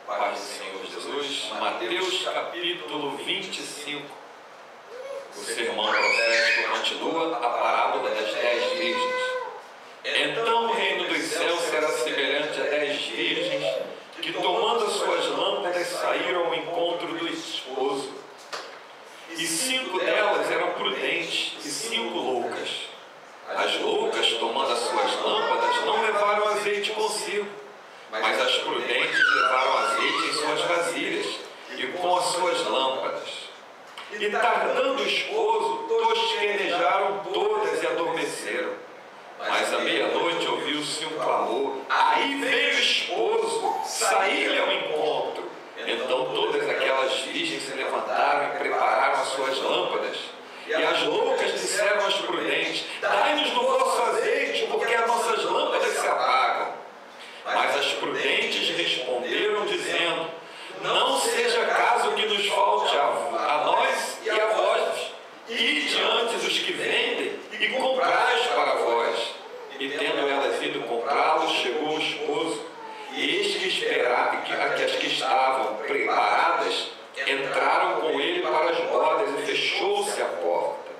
Paz do Senhor Jesus, Mateus capítulo 25. O sermão profético continua a parábola das 10 virgens. Então o reino dos céus será semelhante a 10 virgens que, tomando as suas lâmpadas, saíram ao encontro do esposo. E 5 delas eram prudentes e 5 loucas. As loucas, tomando as suas lâmpadas, não levaram azeite consigo, mas as prudentes levaram azeite em suas vasilhas e com as suas lâmpadas. E tardando o esposo, tosquenejaram todas e adormeceram. Mas à meia-noite ouviu-se um clamor. Aí veio o esposo, saí-lhe ao encontro. Então todas aquelas virgens se levantaram e prepararam as suas lâmpadas. E as loucas disseram às prudentes: dai-nos do vosso azeite, porque as nossas lâmpadas se apagam. Mas as prudentes responderam, dizendo: não seja caso que nos falte a nós e a vós. Ide antes os que vendem e comprai-os para vós. E tendo elas ido comprá-los, chegou o esposo. E eis que as que estavam preparadas entraram com ele para as bodas e fechou-se a porta.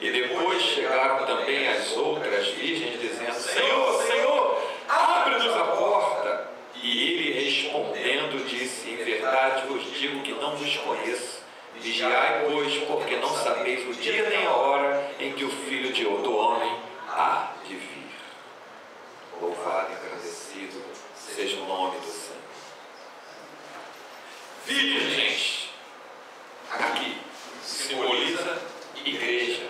E depois chegaram também as outras virgens, dizendo: Senhor, Senhor, abre-nos a porta. E ele respondendo disse: em verdade vos digo que não vos conheço. Vigiai, pois, porque não sabeis o dia nem a hora em que o Filho do Homem há de vir. Louvado e agradecido seja o nome do Senhor. Virgens, aqui simboliza igreja.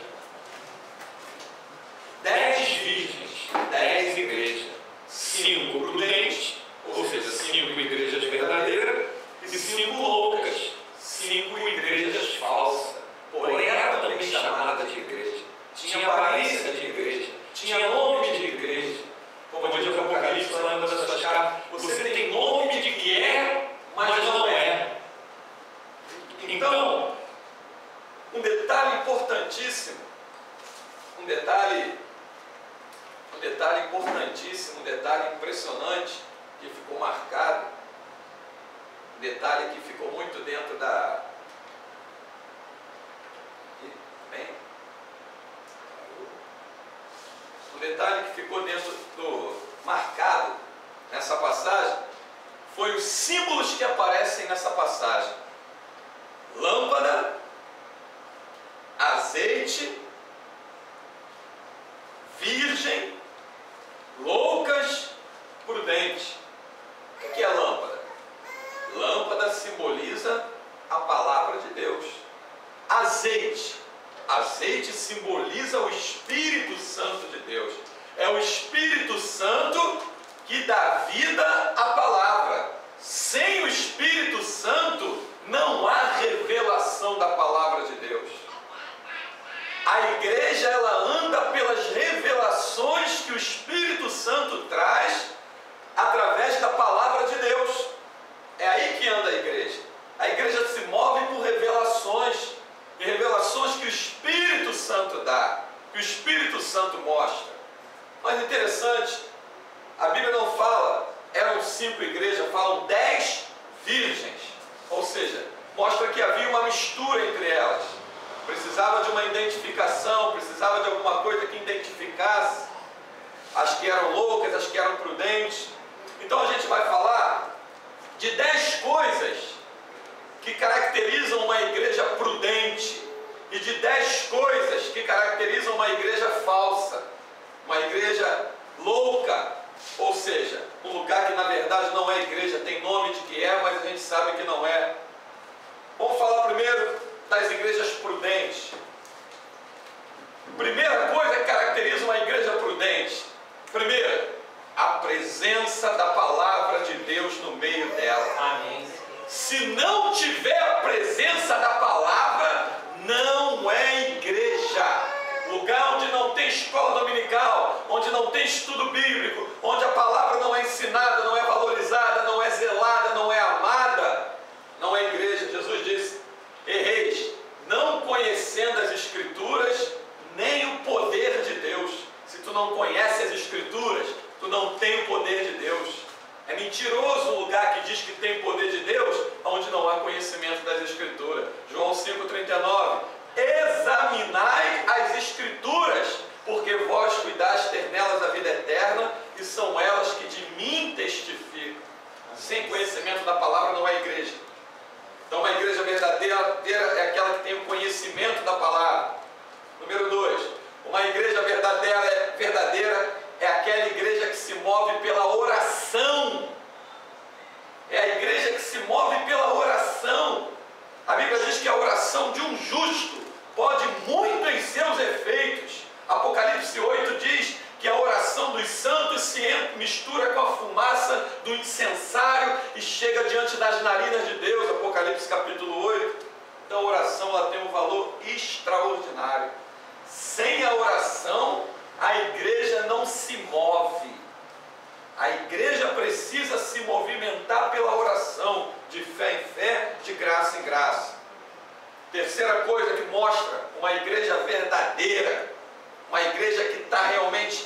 10 virgens, 10 igrejas, 5 prudentes, ou seja, 5 igrejas verdadeiras, e 5 loucas, 5 igrejas falsas. Porém, era também chamada de igreja. Tinha aparência de igreja, tinha nome de igreja. Como diz o Apocalipse lá em uma das suas cartas, você tem nome de que é, mas não é. Então, um detalhe importantíssimo, um detalhe importantíssimo, um detalhe impressionante que ficou marcado, um detalhe que ficou muito dentro da... Um detalhe que ficou marcado nessa passagem foi os símbolos que aparecem nessa passagem: lâmpada, azeite, virgem, loucas, prudente. O que é lâmpada? Lâmpada simboliza a palavra de Deus. Azeite simboliza o Espírito Santo de Deus. É o Espírito Santo que dá vida à palavra. Sem o Espírito Santo não há revelação da palavra de Deus. A igreja, ela anda pelas revelações que o Espírito Santo traz através da palavra de Deus. É aí que anda a igreja. A igreja se move por revelações, e revelações que o Espírito Santo dá, que o Espírito Santo mostra. Mas interessante, a Bíblia não fala, eram 5 igrejas, falam 10 virgens. Ou seja, mostra que havia uma mistura entre elas. Precisava de uma identificação, precisava de alguma coisa que identificasse as que eram loucas, as que eram prudentes. Então a gente vai falar de 10 coisas que caracterizam uma igreja prudente e de 10 coisas que caracterizam uma igreja falsa, uma igreja louca, ou seja, um lugar que na verdade não é igreja, tem nome de que é, mas a gente sabe que não é. Vamos falar primeiro das igrejas prudentes. Primeira coisa que caracteriza uma igreja prudente: primeiro, a presença da palavra de Deus no meio dela. Amém. Se não tiver a presença da palavra, não é igreja. Lugar onde não tem escola dominical, onde não tem estudo bíblico, onde a palavra não é ensinada, não é valorizada, não é zelada, não é amada, não é igreja. Jesus disse: erreis, não conhecendo as Escrituras, nem o poder de Deus. Se tu não conhece as Escrituras, tu não tem o poder de Deus. É mentiroso um lugar que diz que tem poder de tomar conhecimento das Escrituras. João 5,39. Examinai as Escrituras, porque vós cuidais ter nelas a vida eterna, e são elas que de mim testificam. Sem conhecimento da palavra não é igreja. Então uma igreja verdadeira é aquela que tem o conhecimento da palavra. Número 2, uma igreja verdadeira é aquela igreja que se move pela oração. É a igreja que se move pela oração. A Bíblia diz que a oração de um justo pode muito em seus efeitos. Apocalipse 8 diz que a oração dos santos se mistura com a fumaça do incensário e chega diante das narinas de Deus. Apocalipse capítulo 8. Então a oração ela tem um valor extraordinário. Sem a oração, a igreja não se move. A igreja precisa se movimentar pela oração, de fé em fé, de graça em graça. Terceira coisa que mostra uma igreja verdadeira, uma igreja que está realmente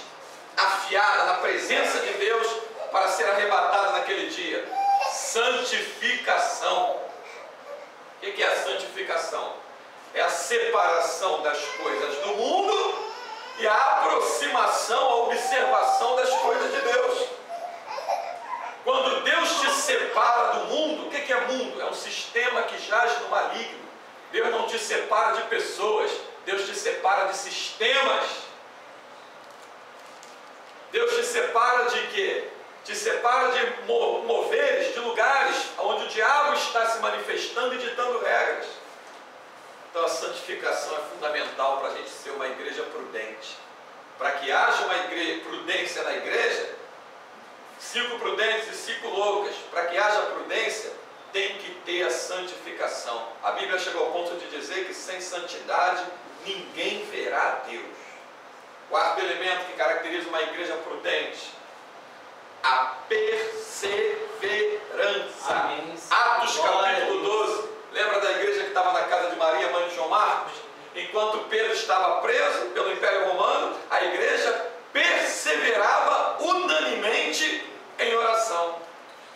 afiada na presença de Deus para ser arrebatada naquele dia. Santificação. O que é a santificação? É a separação das coisas do mundo e a aproximação, a observação das coisas de Deus. Quando Deus te separa do mundo, o que é mundo? É um sistema que jaz no maligno. Deus não te separa de pessoas, Deus te separa de sistemas. Deus te separa de quê? Te separa de moveres, de lugares onde o diabo está se manifestando e ditando regras. Então a santificação é fundamental para a gente ser uma igreja prudente. Para que haja uma prudência na igreja, 5 prudentes e 5 loucas. Para que haja prudência, tem que ter a santificação. A Bíblia chegou ao ponto de dizer que sem santidade ninguém verá Deus. Quarto elemento que caracteriza uma igreja prudente: a perseverança. Amém. Atos capítulo 12. Lembra da igreja que estava na casa de Maria, mãe de João Marcos? Enquanto Pedro estava preso pelo Império Romano, a igreja perseverava unanimemente em oração.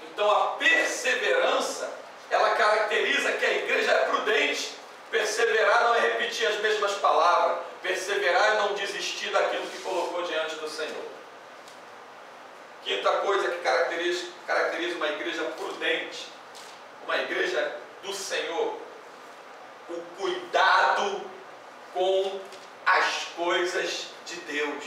Então a perseverança, ela caracteriza que a igreja é prudente. Perseverar não é repetir as mesmas palavras. Perseverar é não desistir daquilo que colocou diante do Senhor. Quinta coisa que caracteriza uma igreja prudente, uma igreja do Senhor: o cuidado com as coisas de Deus.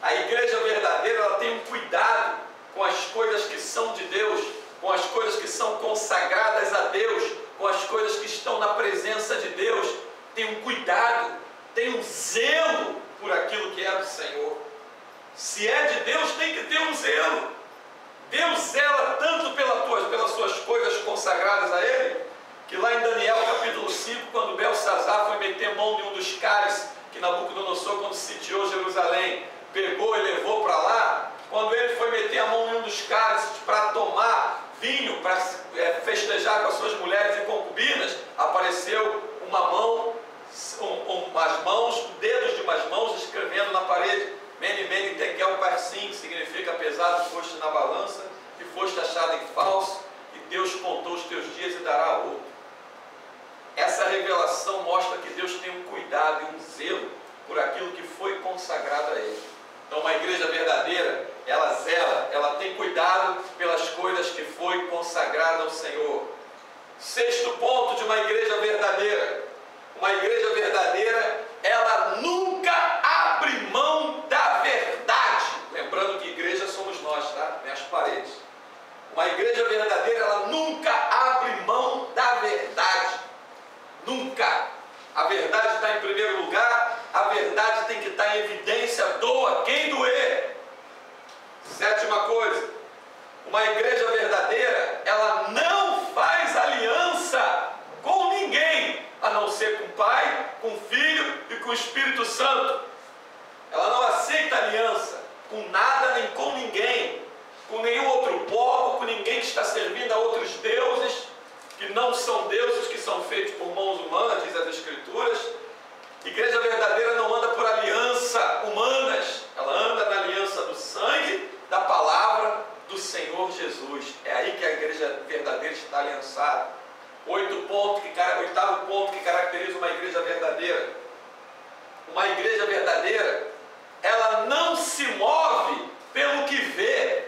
A igreja verdadeira, ela tem um cuidado com as coisas que são de Deus, com as coisas que são consagradas a Deus, com as coisas que estão na presença de Deus. Tem um cuidado, tem um zelo por aquilo que é do Senhor. Se é de Deus, tem que ter um zelo. Deus zela tanto pelas suas coisas consagradas a Ele, que lá em Daniel capítulo 5, quando Belsazar foi meter mão de um dos cálices que Nabucodonosor, quando sitiou Jerusalém, pegou e levou para lá, quando ele foi meter a mão em um dos cálices para tomar vinho, para festejar com as suas mulheres e concubinas, apareceu uma mão, umas mãos, dedos de umas mãos escrevendo na parede: Mene, Mene, Tekel, Parsim, que significa pesado foste na balança e foste achado em falso, e Deus contou os teus dias e dará a outro. Essa revelação mostra que Deus tem um cuidado e um zelo por aquilo que foi consagrado a Ele. Então uma igreja verdadeira, ela zela, ela tem cuidado pelas coisas que foi consagrada ao Senhor. Sexto ponto de uma igreja verdadeira: uma igreja verdadeira, ela nunca abre mão da verdade. Lembrando que igreja somos nós, tá? Nem as paredes. Uma igreja verdadeira, ela nunca abre mão da verdade. Nunca. A verdade está em primeiro lugar, a verdade tem que estar em evidência, doa quem doer. Sétima coisa: uma igreja verdadeira, ela não faz aliança com ninguém, a não ser com o Pai, com o Filho e com o Espírito Santo. Ela não aceita aliança com nada nem com ninguém, com nenhum outro povo, com ninguém que está servindo a outros deuses, que não são deuses, que são feitos por mãos humanas, diz as Escrituras. Igreja verdadeira não anda por aliança humanas, ela anda na aliança do sangue, da palavra do Senhor Jesus. É aí que a igreja verdadeira está aliançada. Oitavo ponto que caracteriza uma igreja verdadeira. Uma igreja verdadeira, ela não se move pelo que vê,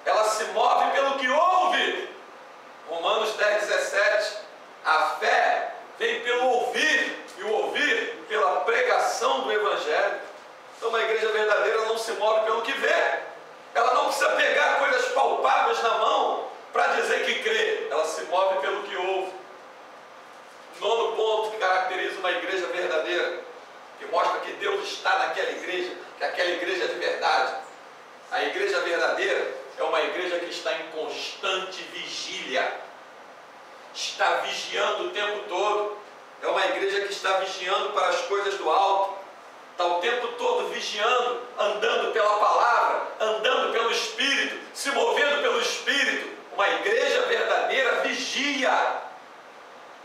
ela se move pelo que ouve. Romanos 10:17. A fé vem pelo ouvir, e o ouvir pela pregação do Evangelho. Então uma igreja verdadeira não se move pelo que vê. Ela não precisa pegar coisas palpáveis na mão para dizer que crê. Ela se move pelo que ouve. Nono ponto que caracteriza uma igreja verdadeira, que mostra que Deus está naquela igreja, que aquela igreja é de verdade. A igreja verdadeira é uma igreja que está em constante vigília. Está vigiando o tempo todo. É uma igreja que está vigiando para as coisas do alto. Está o tempo todo vigiando, andando pela palavra, andando pelo Espírito, se movendo pelo Espírito. Uma igreja verdadeira vigia.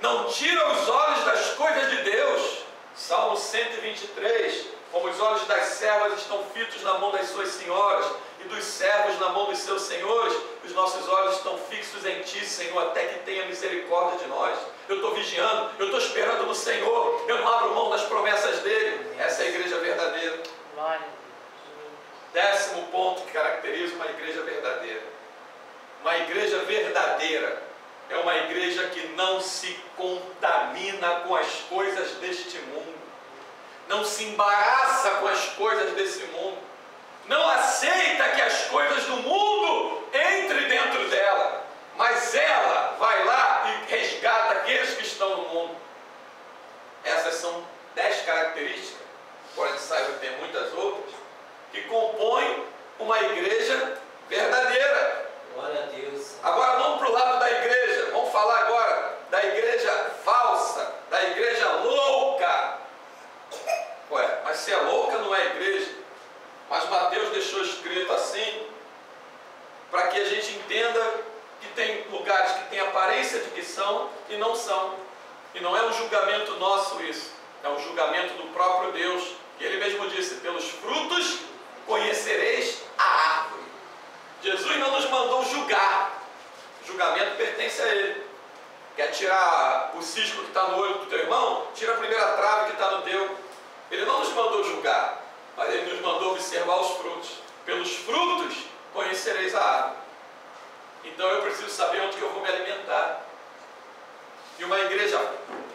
Não tira os olhos das coisas de Deus. Salmo 123. Como os olhos das servas estão fitos na mão das suas senhoras e dos servos na mão dos seus senhores, os nossos olhos estão fixos em Ti, Senhor, até que tenha misericórdia de nós. Eu estou vigiando, eu estou esperando no Senhor, eu não abro mão das promessas dEle. Essa é a igreja verdadeira. Décimo ponto que caracteriza uma igreja verdadeira. Uma igreja verdadeira é uma igreja que não se contamina com as coisas deste mundo. Não se embaraça com as coisas desse mundo. Não aceita que as coisas do mundo entrem dentro dela. Mas ela vai lá e resgata aqueles que estão no mundo. Essas são 10 características, porém saiba que tem muitas outras, que compõem uma igreja verdadeira. Glória a Deus. Agora vamos para o lado da igreja. Vamos falar agora da igreja falsa, da igreja louca. Ué, mas se é louca não é igreja. Mas Mateus deixou escrito assim, para que a gente entenda que tem lugares que têm aparência de que são e não são. E não é um julgamento nosso isso, é um julgamento do próprio Deus, que Ele mesmo disse: pelos frutos conhecereis a árvore. Jesus não nos mandou julgar, o julgamento pertence a Ele. Quer tirar o cisco que está no olho do teu irmão? Tira a primeira trave que está no teu. Ele não nos mandou julgar, mas Ele nos mandou observar os frutos. Pelos frutos conhecereis a árvore. Então eu preciso saber onde que eu vou me alimentar. E uma igreja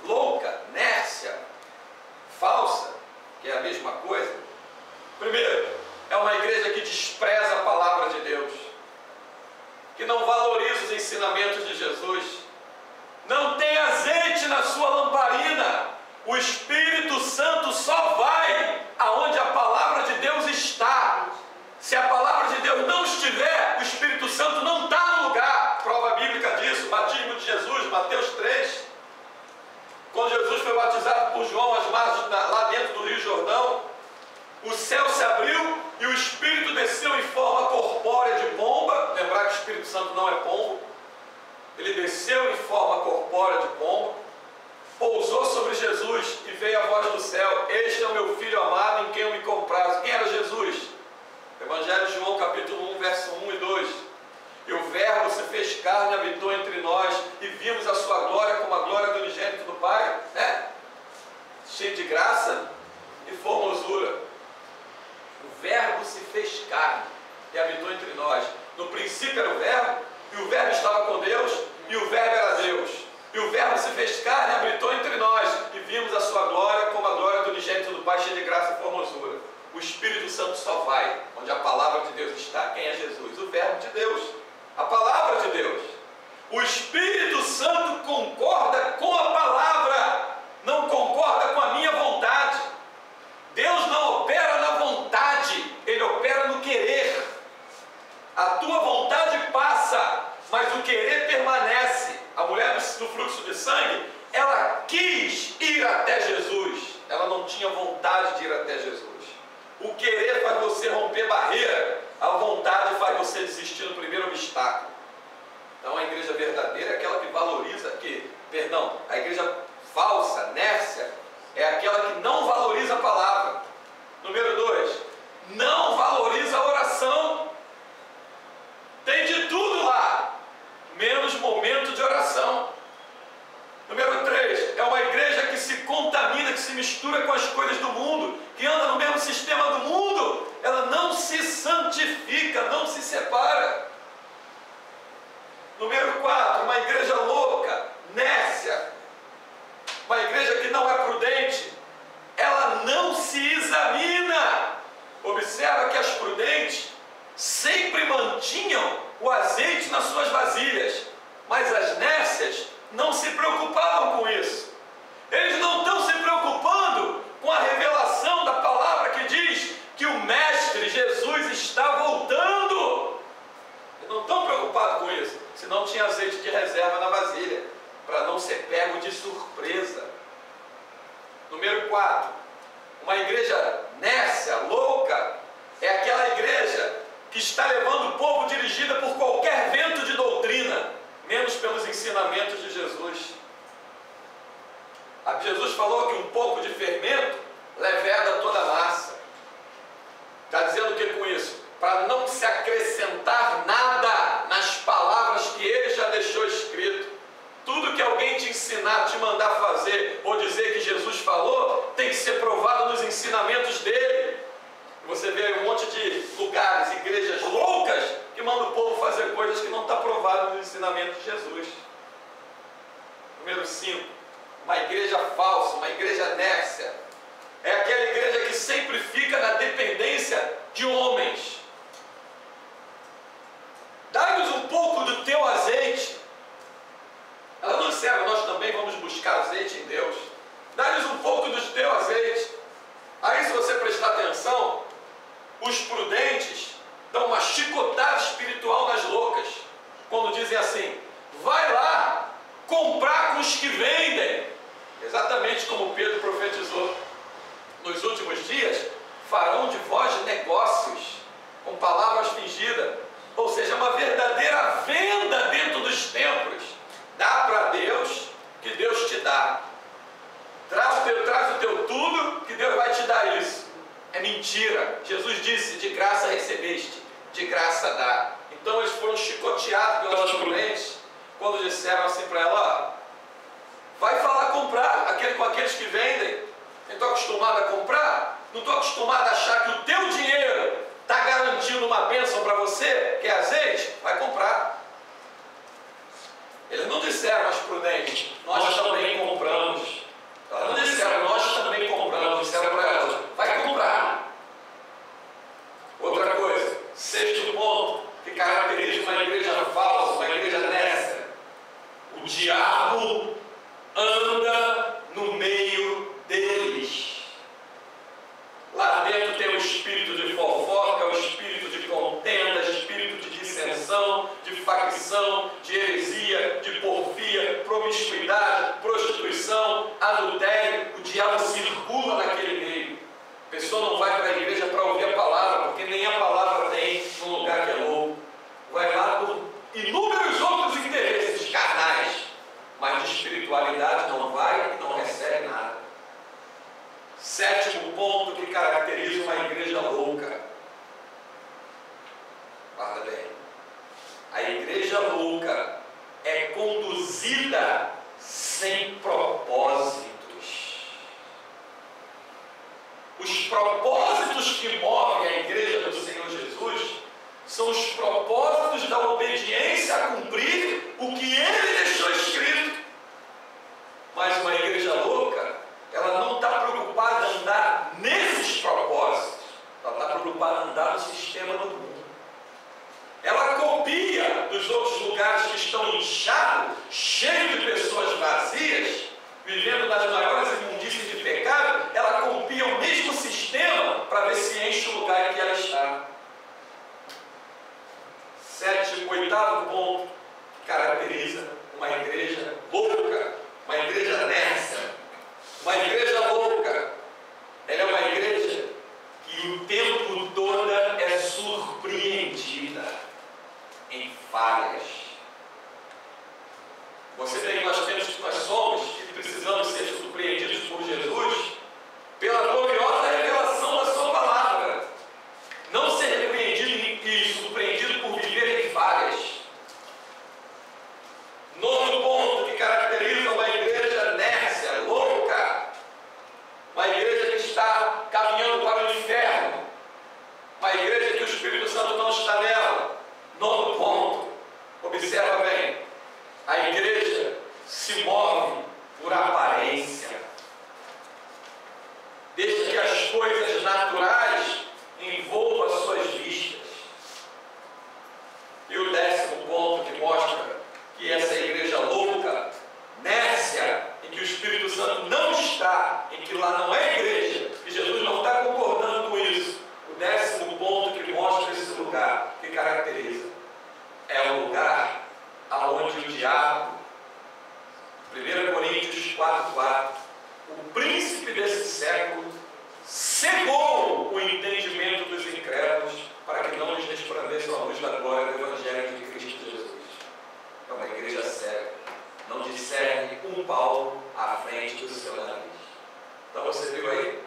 louca, nércia, falsa, que é a mesma coisa. Primeiro, é uma igreja que despreza a palavra de Deus, que não valoriza os ensinamentos de Jesus, não tem azeite na sua lamparina. O Espírito Santo só vai aonde a palavra de Deus está. Se a palavra de Deus não estiver, o Espírito Santo não está no lugar. Prova bíblica disso, batismo de Jesus, Mateus 3. Quando Jesus foi batizado por João às margens lá dentro do Rio Jordão, o céu se abriu e o Espírito desceu em forma corpórea de pomba. Lembrar que o Espírito Santo não é pombo. Ele desceu em forma corpórea de pomba, pousou sobre Jesus e veio a voz do céu: este é o meu Filho amado em quem eu me comprazo. Quem era Jesus? Evangelho de João capítulo 1, verso 1 e 2. E o Verbo se fez carne e habitou entre nós, e vimos a sua glória como a glória do unigênito do Pai, cheio de graça e formosura. O Verbo se fez carne e habitou entre nós. No princípio era o Verbo, e o Verbo estava com Deus, e o Verbo era Deus. E o Verbo se fez carne e habitou entre nós, e vimos a sua glória como a glória do unigênito do Pai, cheio de graça e formosura. O Espírito Santo só vai onde a palavra de Deus está. Quem é Jesus? O Verbo de Deus, a palavra de Deus. O Espírito Santo concorda com a palavra, não concorda com a minha vontade. Deus não opera na vontade, Ele opera no querer. A tua vontade passa, mas o querer permanece. A mulher do fluxo de sangue, ela quis ir até Jesus, ela não tinha vontade de ir até Jesus. O querer faz você romper barreira, a vontade faz você desistir no primeiro obstáculo. Então a igreja verdadeira é aquela que valoriza, a igreja falsa, nércia, é aquela que não valoriza a palavra. Número 2, não valoriza a oração. Tem Mas as nécias não se preocupavam com isso. Eles não estão se preocupando com a revelação da palavra que diz que o Mestre Jesus está voltando. Eles não estão preocupados com isso. Senão tinha azeite de reserva na vasilha, para não ser pego de surpresa. Número 4. Uma igreja nécia, louca, é aquela igreja que está levando o povo dirigida por qualquer vento de doutrina, menos pelos ensinamentos de Jesus. Jesus falou que um pouco de fermento leveda toda a massa. Está dizendo o que com isso? Para não se acrescentar nada nas palavras que ele já deixou escrito. Tudo que alguém te ensinar, te mandar fazer ou dizer que Jesus falou, tem que ser provado nos ensinamentos dele. Você vê um monte de lugares, igrejas loucas, que mandam o povo fazer coisas que não está provado nos ensinamentos de Jesus. Número 5. Uma igreja falsa, uma igreja nécia. É aquela igreja que sempre fica na dependência de homens. Dá-nos um pouco do teu azeite. Ela não disseram, nós também vamos buscar azeite em Deus. Dá-nos um pouco do teu azeite. Aí, se você prestar atenção, os prudentes dão uma chicotada espiritual nas loucas, quando dizem assim: vai lá comprar com os que vendem. Exatamente como Pedro profetizou. Nos últimos dias farão de vós negócios com palavras fingidas, ou seja, uma verdadeira venda dentro dos templos. Dá para Deus, que Deus te dá. Traz o teu tudo, que Deus vai te dar isso. É mentira. Jesus disse: de graça recebeste, de graça dá. Então eles foram chicoteados pelas prudentes quando disseram assim para ela: vai falar comprar com aqueles que vendem. Eu estou acostumado a comprar, não estou acostumado a achar que o teu dinheiro está garantindo uma bênção para você, que é azeite. Vai comprar. Eles não disseram aos prudentes: nós também compramos. Elas não disseram: nós também compramos. Disseram para elas: vai comprar. Outra coisa, 6º ponto, que caracteriza uma igreja falsa, uma igreja nécia: o diabo anda no meio deles. Lá dentro tem o espírito de fofoca, o espírito de contenda, espírito de dissensão, de facção, de heresia, de porfia, promiscuidade, prostituição, adultério. O diabo circula naquele meio. A pessoa não vai para a igreja para ouvir a palavra, porque nem a palavra tem num lugar que é louco. Vai lá por inúmeros outros interesses carnais, mas de espiritualidade não vai e não recebe nada. 7º ponto que caracteriza uma igreja louca. Guarda bem. A igreja louca é conduzida sem propósitos. Os propósitos que movem a igreja do Senhor Jesus são os propósitos da obediência a cumprir o que Ele deixou escrito. Mas uma igreja louca, ela não está preocupada em andar nesses propósitos. Ela está preocupada em andar no sistema do mundo. Ela copia dos outros lugares que estão inchados, cheios de pessoas vazias, vivendo nas maiores imundícias de pecado. Ela copia o mesmo sistema para ver se enche o lugar em que ela está. 8º ponto que caracteriza uma igreja louca, uma igreja nécia. Uma igreja louca, ela é uma igreja que o tempo todo é surpreendida em falhas. Nós somos que precisamos ser surpreendidos por Jesus pela gloriosa revelação da sua palavra. Não ser repreendido e surpreendido por viver em falhas. 9º ponto que caracteriza uma igreja nécia, louca, uma igreja que está caminhando para o inferno, uma igreja que o Espírito Santo não está nela. 9º ponto, observa bem: a igreja se move por aparência, desde que as coisas naturais envolvam as suas vistas. E o 10º ponto que mostra que essa igreja aonde o diabo, 1 Coríntios 4:4, o príncipe desse século, cegou o entendimento dos incrédulos para que não lhes resplandeça a luz da glória do Evangelho de Cristo Jesus. É uma igreja cega, não discerne um palmo à frente do seu nariz. Então você viu aí?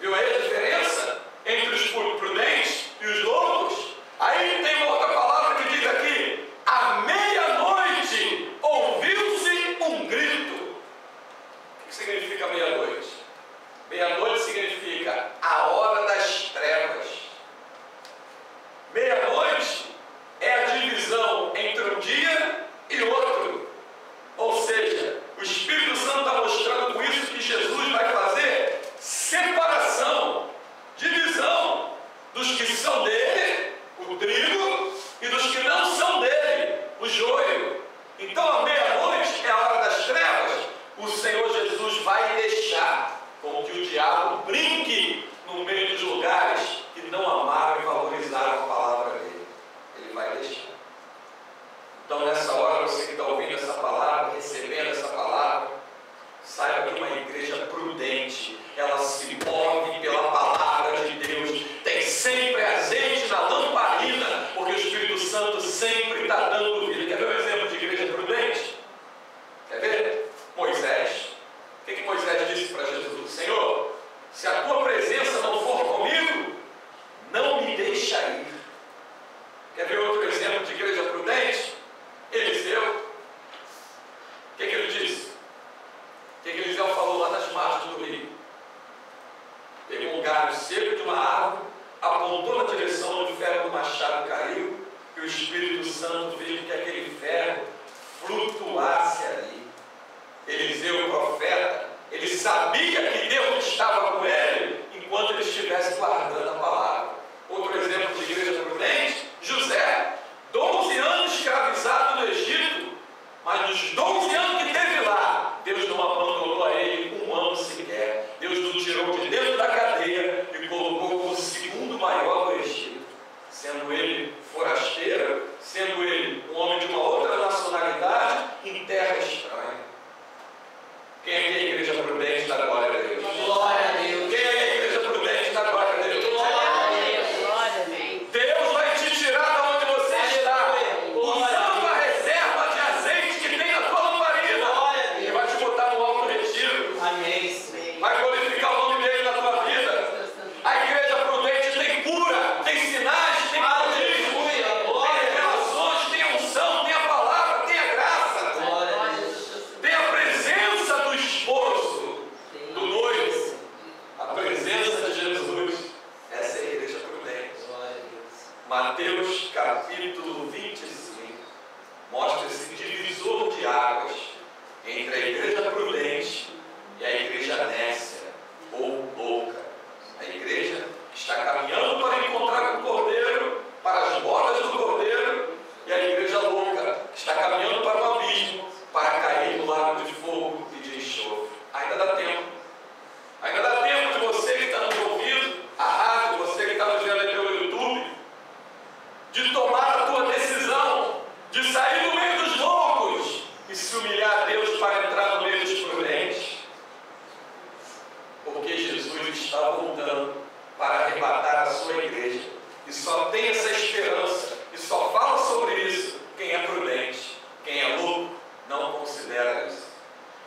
Viu aí a diferença entre os prudentes e os loucos? Aí tem uma outra palavra que diz aqui: à meia-noite ouviu-se um grito. O que significa meia-noite? Meia-noite significa a hora das trevas. Meia-noite é a divisão entre um dia e outro. Ou seja, o Espírito Santo está mostrando com isso que Jesus vai fazer separação, divisão dos que são dele, o trigo, e dos que não são dele, o joio. Então, à meia-noite é a hora das trevas. O Senhor Jesus vai deixar com que o diabo brinque no meio dos lugares que não amaram e valorizaram a palavra dele. Ele vai deixar. Então, nessa hora, você que está ouvindo essa palavra, recebendo essa palavra, saiba que uma igreja prudente, ela se move pela palavra de Deus, tem sempre azeite na lamparina, porque o Espírito Santo sempre está dando vida. Quer ver um exemplo de igreja prudente? Quer ver? Moisés. O que Moisés disse para Jesus? Senhor, se a tua presença não for comigo, não me deixa ir. Quer ver outro exemplo de igreja prudente? Eliseu. O que ele disse? O que Eliseu falou lá nas margens do rio? Pegou um galho seco de uma árvore, apontou na direção onde o ferro do machado caiu, e o Espírito Santo fez com que aquele ferro flutuasse ali. Eliseu, o profeta, ele sabia que Deus estava com ele enquanto ele estivesse guardando a palavra. Outro exemplo de igreja prudente, José, 12 anos escravizado no Egito, mas nos 12 anos que teve lá, Deus não abandonou a ele um ano sequer. Deus o tirou de dentro da cadeia e colocou como o segundo maior do Egito, sendo ele forasteiro, sendo ele um homem de uma outra nacionalidade, em terra estranha. Quem é que é a igreja prudente da glória a Deus? Glória a Deus. Quem é a igreja prudente da glória a Deus? Glória a Deus. Glória a Deus. Deus vai te tirar de onde você está, usando a reserva de azeite que tem na tua lamparina, e vai te botar no alto retiro. Amém. Vai glorificar o nome dele na tua vida. A igreja prudente tem cura, tem sinais, tem prodígios, tem revelações, tem unção, tem a palavra, tem a graça, tem a presença do esposo, do noivo, a presença de Jesus. Essa é a igreja prudente. Mateus capítulo 25 mostra esse divisor de águas entre a igreja prudente e a igreja nécia ou louca. A igreja que está caminhando para encontrar com o Cordeiro, para as bodas do Cordeiro, e a igreja louca que está caminhando para o abismo, para cair no lago de fogo e de enxofre. Ainda dá tempo. Ainda dá tempo de você que está nos ouvindo, a rádio, você que está nos vendo pelo YouTube, de tomar a tua decisão, de sair do meio dos loucos e se humilhar a Deus para entrar no meio dos prudentes. Porque Jesus está voltando para arrebatar a sua igreja. E só tem essa esperança, e só fala sobre isso quem é prudente. Quem é louco não considera isso.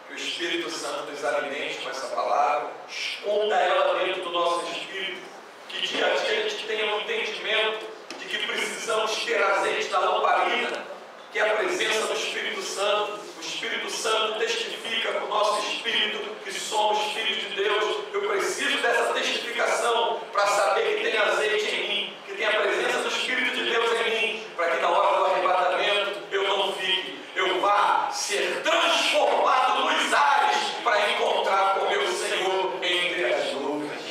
Que o Espírito Santo nos alimente com essa palavra, esconda ela dentro do nosso espírito, que dia a dia a gente tenha um entendimento de que precisamos ter azeite na lamparina, que é a presença do Espírito Santo. O Espírito Santo testifica com o nosso espírito que somos filhos de Deus. Eu preciso dessa testificação para saber que tem azeite em mim, que tem a presença do Espírito de Deus em mim, para que na hora do arrebatamento eu não fique, eu vá ser transformado nos ares para encontrar com meu Senhor entre as nuvens.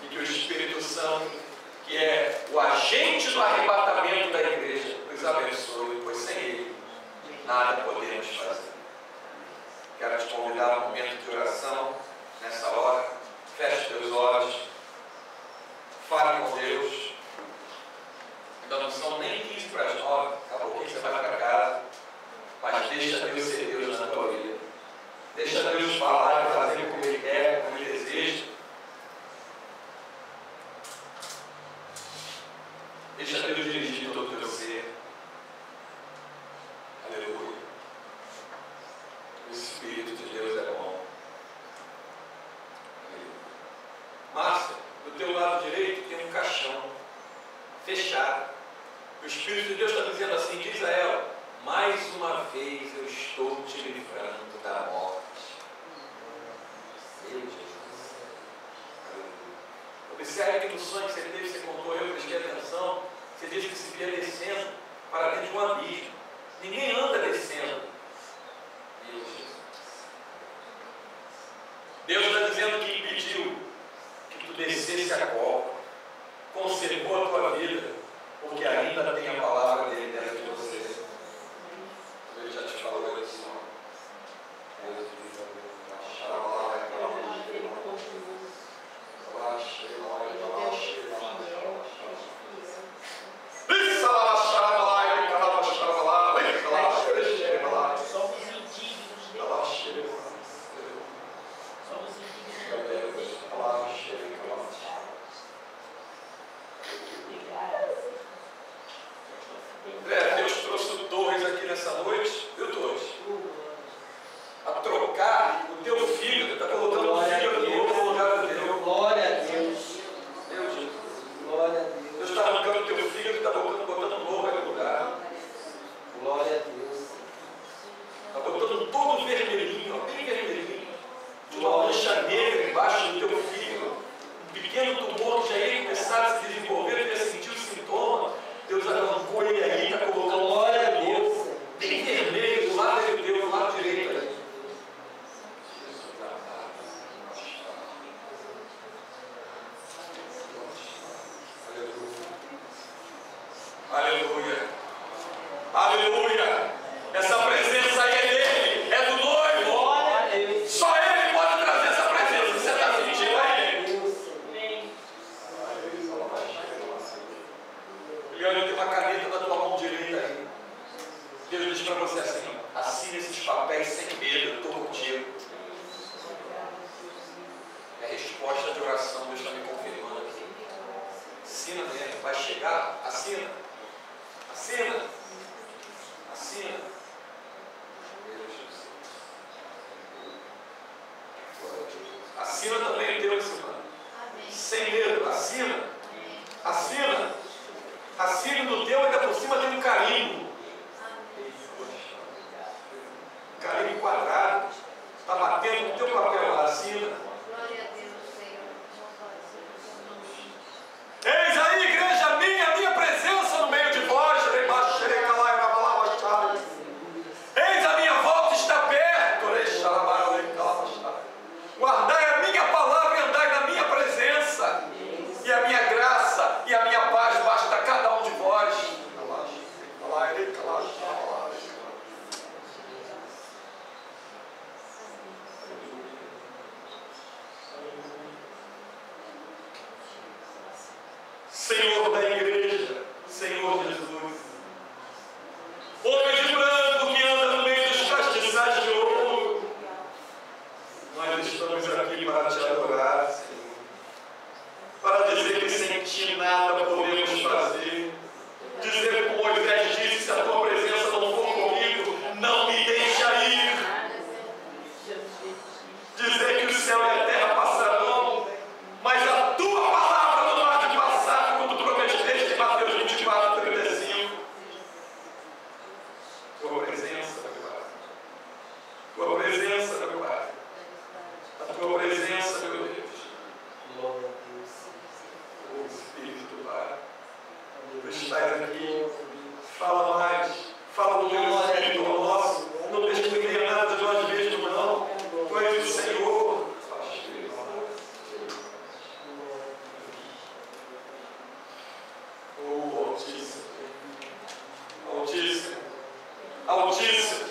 E que o Espírito Santo, que é o agente do arrebatamento da igreja, nos abençoe, pois sem ele nada podemos fazer. Quero te convidar a um momento de oração nessa hora. Feche teus olhos, fale com Deus. Ainda não são nem 15 para as 9, acabou 15 de Deus está dizendo assim, diz a ela, mais uma vez eu estou te livrando da morte. Meu Jesus. Observe que no sonho que você teve, você contou, eu prestei atenção, você diz que se via descendo para dentro de um abismo. Ninguém anda descendo. Meu Jesus. Deus está dizendo que impediu que tu descesse a cova, conservou a tua vida, porque ainda tem a palavra dele dentro de você. Ele já te falou isso. Deus trouxe Torres aqui nessa noite, viu, Torres? A trocar o teu filho, está colocando o filho novo no lugar do teu. Glória a Deus. Deus, Jesus. Glória a Deus. Deus está arrancando o teu filho e está botando um novo aí no lugar. Glória a Deus. Está botando todo vermelhinho, ó, bem vermelhinho, de uma mancha negra embaixo do teu filho. Um pequeno tumor que já ia começar a se desenvolver, ele ia sentir o sintoma. Deus arrancou ele aí, está colocando Glória a Deus. bem vermelho, do lado de Deus, do lado direito ali. Aleluia. Aleluia. Essa presença aí é dele, é do noivo. Glória a Deus. Só ele pode trazer essa presença. Você está sentindo aí? Leandro, tem uma caneta na tua mão direita aí. Deus diz para você assim: assine esses papéis sem medo, eu estou contigo. É a resposta de oração, Deus está me confirmando aqui. Assina mesmo, vai chegar, assina. Assina. Assina. Assina também o teu em cima. Sem medo, assina. Assina. Assina no teu, ainda por cima tem um carimbo. Um carimbo quadrado. Está batendo no teu papel lá, assina. Eis aí, igreja, minha presença no meio de vós. Eis a minha volta está perto. Guardai a minha palavra e andai na minha presença. E a minha graça e a minha paz basta a cada um de vós. Senhor da igreja, Senhor Jesus, homem de branco que anda no meio dos castiçais de ouro, nós estamos aqui para te adorar, Senhor, para dizer que sem ti nada podemos fazer, dizer como Moisés disse: se a tua presença não for comigo, não me deixa ir, dizer que o céu e a terra passarão, mas a tua palavra não há de passar, como tu prometeste em Mateus 24, 35. Tua presença, meu Pai. Tua presença, meu Pai. A tua presença, meu Deus. Glória a Deus. O Espírito, Pai. Tu estás aqui. Fala mais. Fala do teu Espírito ao nosso. Não deixa que tenha nada de nós mesmos, não. Tu és o Senhor. Oh, Altíssimo. Altíssimo. Altíssimo.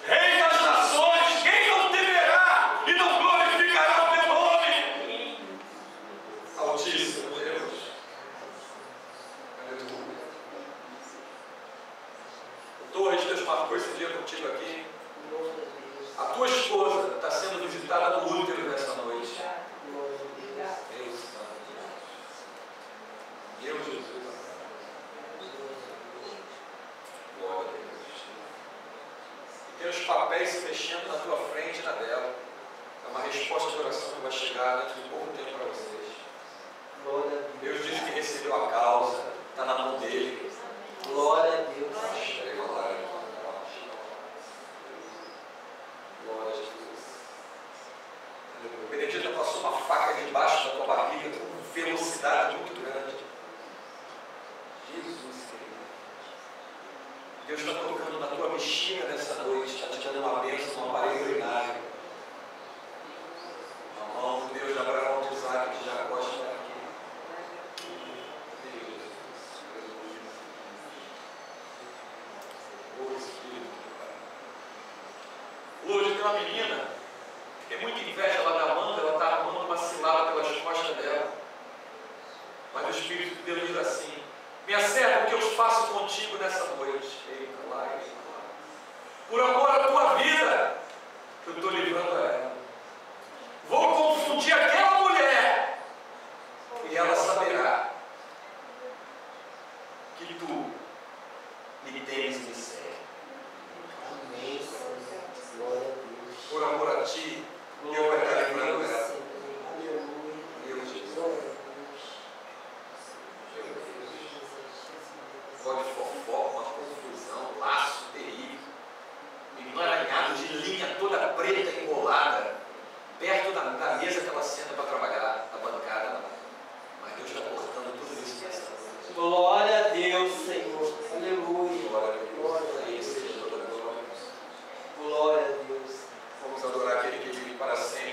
Rei das nações, quem não temerá e não glorificará o teu nome? Altíssimo Deus. Aleluia. Torres, Deus marcou esse dia contigo aqui. A tua esposa está sendo visitada no útero nessa noite. Deus Santo. Meu Jesus. Glória a Deus. E tem os papéis se mexendo na tua frente e na dela. É uma resposta de oração que vai chegar dentro de pouco tempo para vocês. Deus disse que recebeu a causa, está na mão dele. Glória a Deus. Glória a Deus. Benedita passou uma faca debaixo da tua barriga com velocidade muito grande. Jesus, querido. Deus está tocando na tua bexiga nessa noite, está te dando uma bênção, um aparelho urinário. A mão de Deus de Abraão, de Isaac, de Jacó está aqui. Hoje tem uma menina que tem muita inveja lá da Amanda, ela está arrumando uma cilada pelas costas dela. Mas o Espírito de Deus diz assim: minha serva, o que eu faço contigo nessa noite? Eita, lá. Por amor à tua vida, eu estou livrando ela. Vou confundir aquela mulher e ela saberá que tu me tens e me serve. Amém, Senhor. Glória a Deus. Por amor a ti, Deus vai estar livrando ela. Senhor. Aleluia. Deus te Glória a Deus. Pode fofoca, uma confusão, laço terrível, emaranhado de linha toda preta enrolada, perto da mesa que ela senta para trabalhar, na bancada. Mas Deus está cortando tudo isso nessa noite. Glória a Deus, Senhor. Aleluia. Glória a Deus. Glória a Aí Deus. seja toda a glória. Glória a Deus. Vamos adorar aquele que vive para sempre.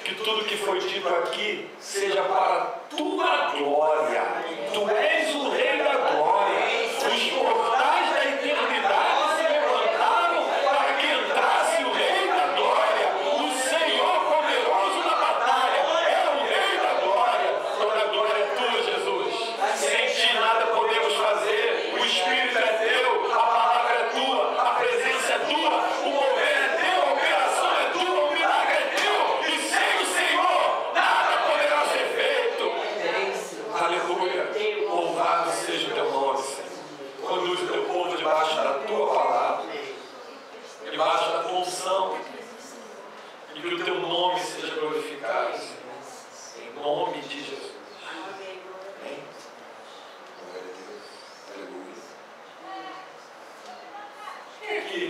que tudo que foi dito aqui seja para a tua glória. Tu és o Rei da glória. Os portais da eternidade se levantaram para que entrasse o Rei da glória, o Senhor poderoso na batalha. É o Rei da glória. Toda a glória é tua, Jesus. Sem ti nada podemos fazer. O Espírito é teu, a palavra é tua, a presença é tua, o mover é teu, a operação é tua, o milagre é teu. E sem o Senhor, nada poderá ser feito. Aleluia. Louvado seja o teu nome, Senhor. Conduz o teu povo debaixo da tua palavra, debaixo da tua unção, e que o teu nome seja glorificado, Senhor. Em nome de Jesus. Amém. Glória a Deus. Aleluia. Quem aqui